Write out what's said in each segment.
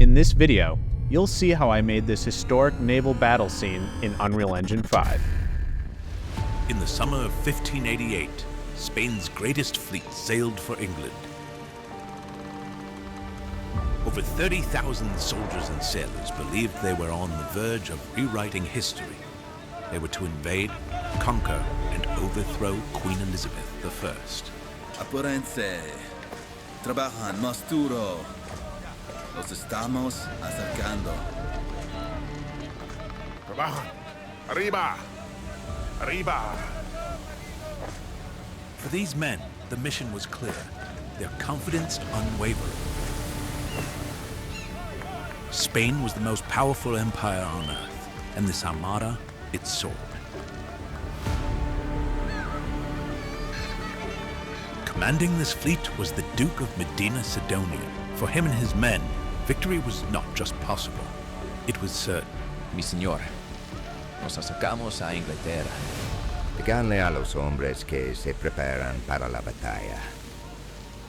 In this video, you'll see how I made this historic naval battle scene in Unreal Engine 5. In the summer of 1588, Spain's greatest fleet sailed for England. Over 30,000 soldiers and sailors believed they were on the verge of rewriting history. They were to invade, conquer, and overthrow Queen Elizabeth I. Apúrense. Trabajan más duro. Los estamos acercando. Trabajan. Arriba. Arriba. For these men, the mission was clear, their confidence unwavering. Spain was the most powerful empire on earth, and this armada, its sword. Commanding this fleet was the Duke of Medina Sidonia. For him and his men, victory was not just possible, it was certain. Mi señor, nos acercamos a Inglaterra. Díganle a los hombres que se preparan para la batalla.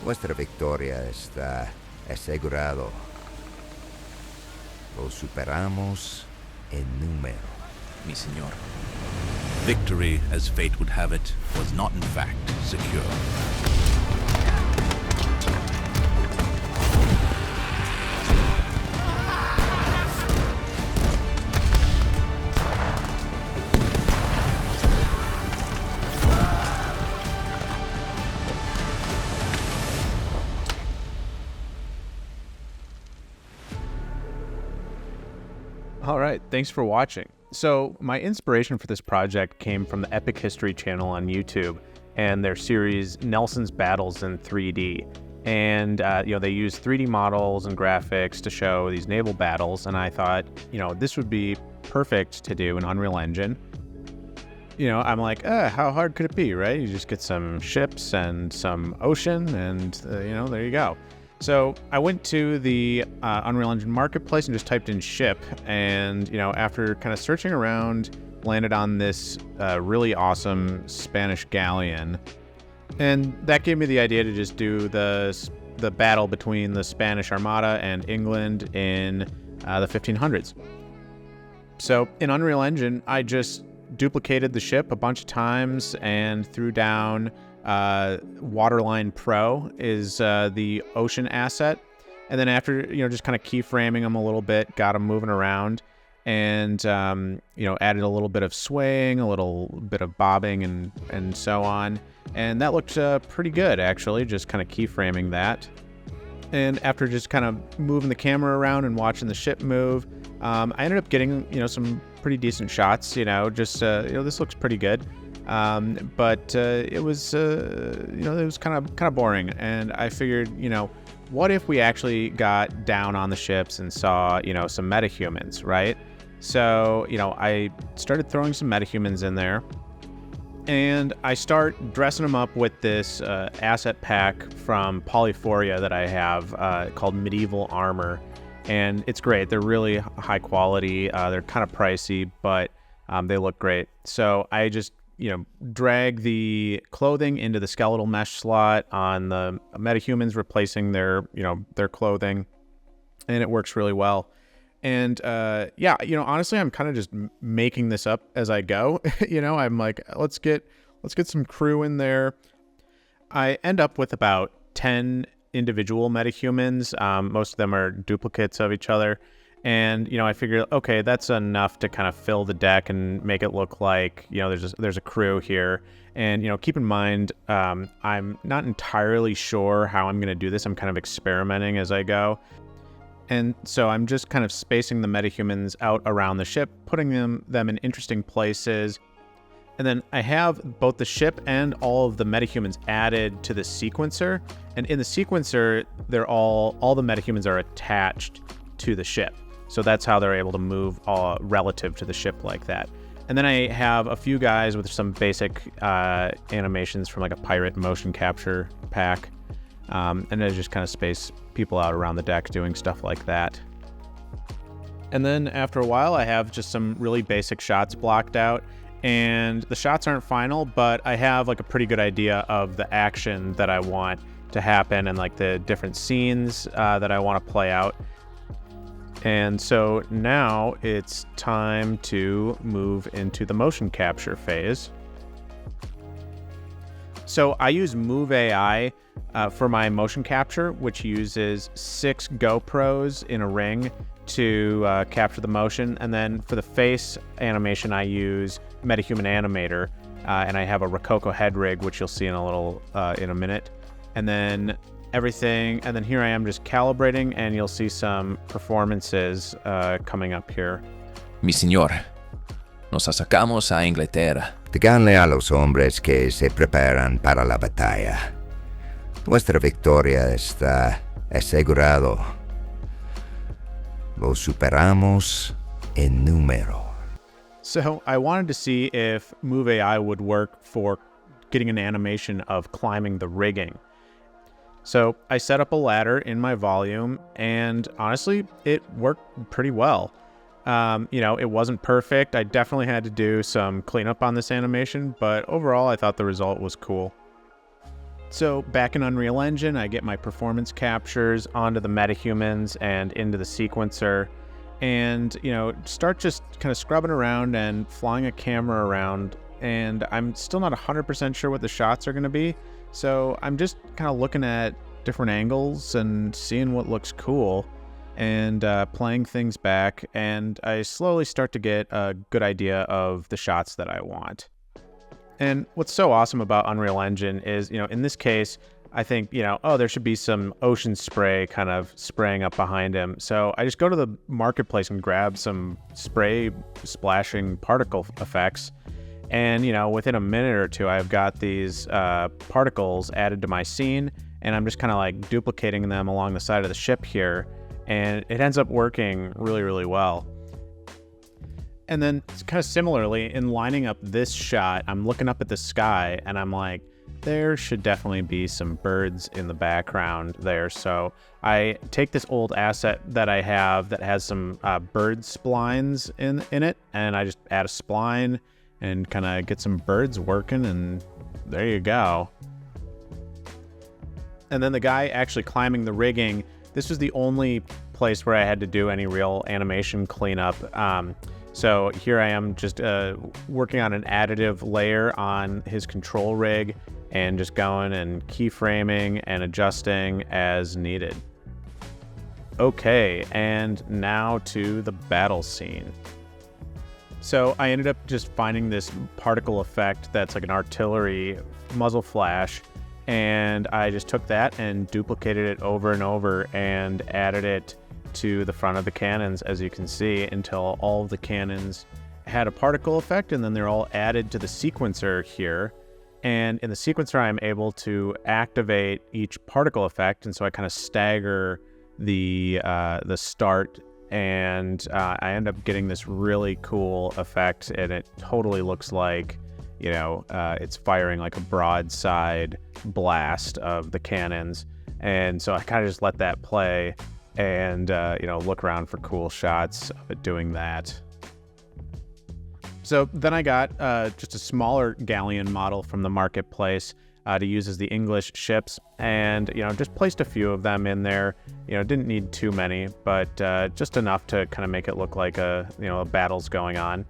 Vuestra victoria está asegurado. Lo superamos en número. Mi señor. Victory, as fate would have it, was not in fact secure. All right, thanks for watching. So my inspiration for this project came from the Epic History channel on YouTube and their series Nelson's Battles in 3D. And they use 3D models and graphics to show these naval battles, and I thought, this would be perfect to do in Unreal Engine. I'm like, how hard could it be, right? You just get some ships and some ocean, and there you go. So I went to the Unreal Engine Marketplace and just typed in ship, and after kind of searching around, landed on this really awesome Spanish galleon, and that gave me the idea to just do the battle between the Spanish Armada and England in the 1500s. So in Unreal Engine, I just duplicated the ship a bunch of times and threw down Waterline Pro is the ocean asset, and then after just kind of keyframing them a little bit, got them moving around, and added a little bit of swaying, a little bit of bobbing, and so on, and that looked pretty good actually, just kind of keyframing that. And after just kind of moving the camera around and watching the ship move, I ended up getting some pretty decent shots. This looks pretty good. But it was kind of boring, and I figured, what if we actually got down on the ships and saw, some metahumans, right? So, I started throwing some metahumans in there, and I start dressing them up with this asset pack from Polyphoria that I have called Medieval Armor, and it's great. They're really high quality. They're kind of pricey, but they look great. So I just drag the clothing into the skeletal mesh slot on the metahumans, replacing their clothing, and it works really well. And honestly, I'm kind of just making this up as I go. I'm like, let's get some crew in there. I end up with about 10 individual metahumans. Most of them are duplicates of each other. And, I figured, okay, that's enough to kind of fill the deck and make it look like, there's a crew here. And, keep in mind, I'm not entirely sure how I'm going to do this. I'm kind of experimenting as I go. And so I'm just kind of spacing the metahumans out around the ship, putting them in interesting places. And then I have both the ship and all of the metahumans added to the sequencer. And in the sequencer, all the metahumans are attached to the ship. So that's how they're able to move relative to the ship like that. And then I have a few guys with some basic animations from like a pirate motion capture pack. And I just kind of space people out around the deck doing stuff like that. And then after a while, I have just some really basic shots blocked out. And the shots aren't final, but I have like a pretty good idea of the action that I want to happen and like the different scenes that I want to play out. And so now it's time to move into the motion capture phase. So I use Move.AI for my motion capture, which uses 6 GoPros in a ring to capture the motion. And then for the face animation, I use Metahuman Animator, and I have a Rococo head rig, which you'll see in a minute. And then here I am just calibrating, and you'll see some performances coming up here. Mi señor, nos acercamos a Inglaterra. Díganle a los hombres que se preparan para la batalla. Vuestra victoria está asegurado. Lo superamos en número. So I wanted to see if Move.AI would work for getting an animation of climbing the rigging. So I set up a ladder in my volume, and honestly, it worked pretty well. It wasn't perfect. I definitely had to do some cleanup on this animation, but overall, I thought the result was cool. So back in Unreal Engine, I get my performance captures onto the Metahumans and into the sequencer, and, start just kind of scrubbing around and flying a camera around, and I'm still not 100% sure what the shots are going to be. So I'm just kind of looking at different angles and seeing what looks cool and playing things back. And I slowly start to get a good idea of the shots that I want. And what's so awesome about Unreal Engine is, in this case, I think, there should be some ocean spray kind of spraying up behind him. So I just go to the marketplace and grab some spray splashing particle effects. And, within a minute or two, I've got these particles added to my scene, and I'm just kind of like duplicating them along the side of the ship here. And it ends up working really, really well. And then kind of similarly, in lining up this shot, I'm looking up at the sky, and I'm like, there should definitely be some birds in the background there. So I take this old asset that I have that has some bird splines in it, and I just add a spline and kind of get some birds working, and there you go. And then the guy actually climbing the rigging, this was the only place where I had to do any real animation cleanup. So here I am just working on an additive layer on his control rig and just going and keyframing and adjusting as needed. Okay, and now to the battle scene. So I ended up just finding this particle effect that's like an artillery muzzle flash, and I just took that and duplicated it over and over and added it to the front of the cannons, as you can see, until all of the cannons had a particle effect, and then they're all added to the sequencer here. And in the sequencer, I'm able to activate each particle effect, and so I kind of stagger the start, and I end up getting this really cool effect, and it totally looks like, it's firing like a broadside blast of the cannons. And so I kind of just let that play and, look around for cool shots of it doing that. So then I got just a smaller galleon model from the marketplace to use as the English ships, and just placed a few of them in there. Didn't need too many, but just enough to kind of make it look like a battle's going on.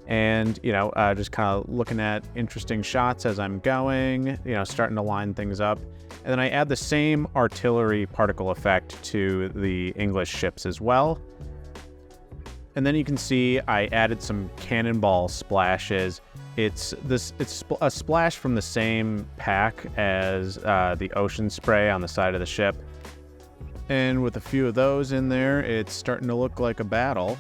And just kind of looking at interesting shots as I'm going, starting to line things up. And then I add the same artillery particle effect to the English ships as well. And then you can see I added some cannonball splashes. It's a splash from the same pack as the ocean spray on the side of the ship. And with a few of those in there, it's starting to look like a battle.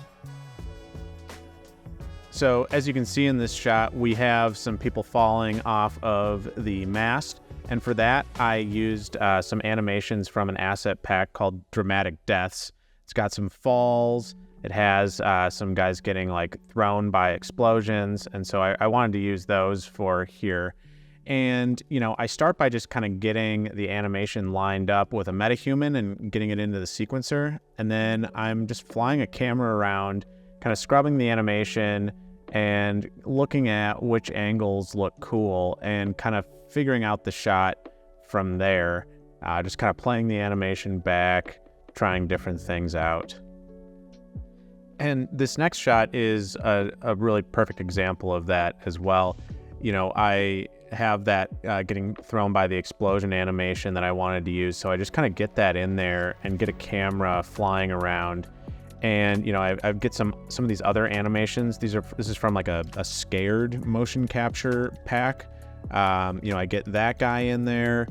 So as you can see in this shot, we have some people falling off of the mast. And for that, I used some animations from an asset pack called Dramatic Deaths. It's got some falls. It has some guys getting thrown by explosions. And so I wanted to use those for here. And, I start by just kind of getting the animation lined up with a metahuman and getting it into the sequencer. And then I'm just flying a camera around, kind of scrubbing the animation and looking at which angles look cool and kind of figuring out the shot from there. Just kind of playing the animation back, trying different things out. And this next shot is a really perfect example of that as well. You know, I have that getting thrown by the explosion animation that I wanted to use, so I just kind of get that in there and get a camera flying around. And you know, I get some of these other animations. This is from like a Scared motion capture pack. You know, I get that guy in there,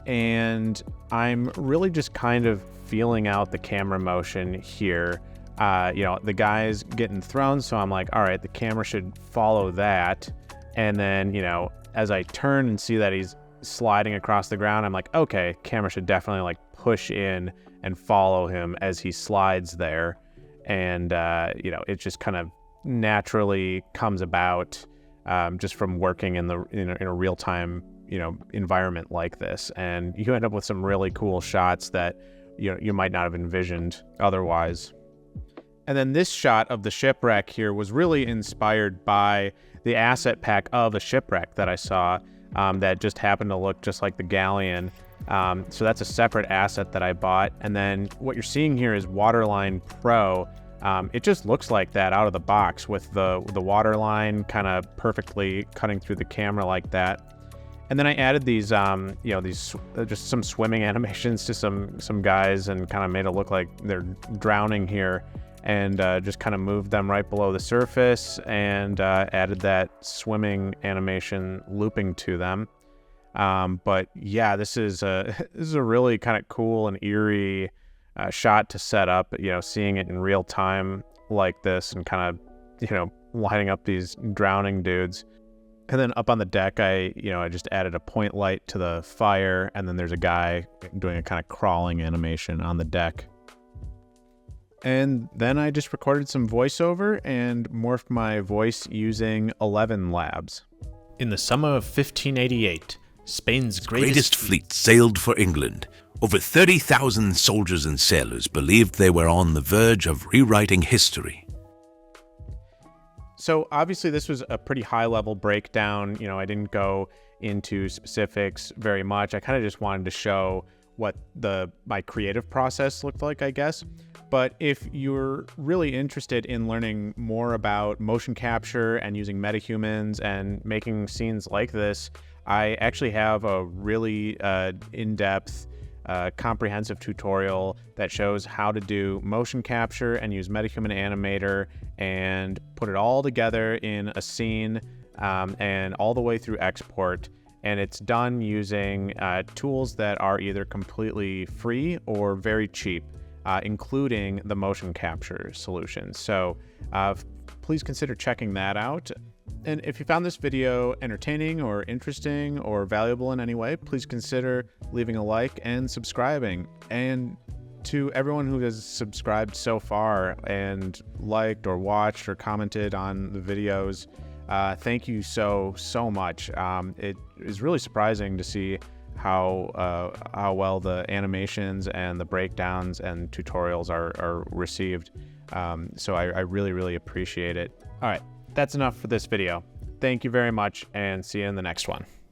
and I'm really just kind of feeling out the camera motion here. You know, the guy's getting thrown, so I'm like, all right, the camera should follow that. And then, you know, as I turn and see that he's sliding across the ground, I'm like, okay, camera should definitely like push in and follow him as he slides there. And, you know, it just kind of naturally comes about just from working in a real-time, you know, environment like this. And you end up with some really cool shots that, you know, you might not have envisioned otherwise. And then this shot of the shipwreck here was really inspired by the asset pack of a shipwreck that I saw that just happened to look just like the galleon. So that's a separate asset that I bought. And then what you're seeing here is Waterline Pro. It just looks like that out of the box with the waterline kind of perfectly cutting through the camera like that. And then I added these, you know, these just some swimming animations to some guys and kind of made it look like they're drowning here. And just kind of moved them right below the surface and added that swimming animation looping to them. But yeah, this is a really kind of cool and eerie shot to set up. You know, seeing it in real time like this and kind of, you know, lighting up these drowning dudes. And then up on the deck, I just added a point light to the fire, and then there's a guy doing a kind of crawling animation on the deck. And then I just recorded some voiceover and morphed my voice using 11 Labs. In the summer of 1588, Spain's greatest fleet sailed for England. Over 30,000 soldiers and sailors believed they were on the verge of rewriting history. So obviously this was a pretty high-level breakdown. You know, I didn't go into specifics very much. I kind of just wanted to show what my creative process looked like, I guess. But if you're really interested in learning more about motion capture and using metahumans and making scenes like this, I actually have a really in-depth, comprehensive tutorial that shows how to do motion capture and use Metahuman Animator and put it all together in a scene and all the way through export. And it's done using tools that are either completely free or very cheap, including the motion capture solution. So please consider checking that out. And if you found this video entertaining or interesting or valuable in any way, please consider leaving a like and subscribing. And to everyone who has subscribed so far and liked or watched or commented on the videos, thank you so much. It is really surprising to see how well the animations and the breakdowns and tutorials are received. So I really appreciate it. All right, that's enough for this video. Thank you very much, and see you in the next one.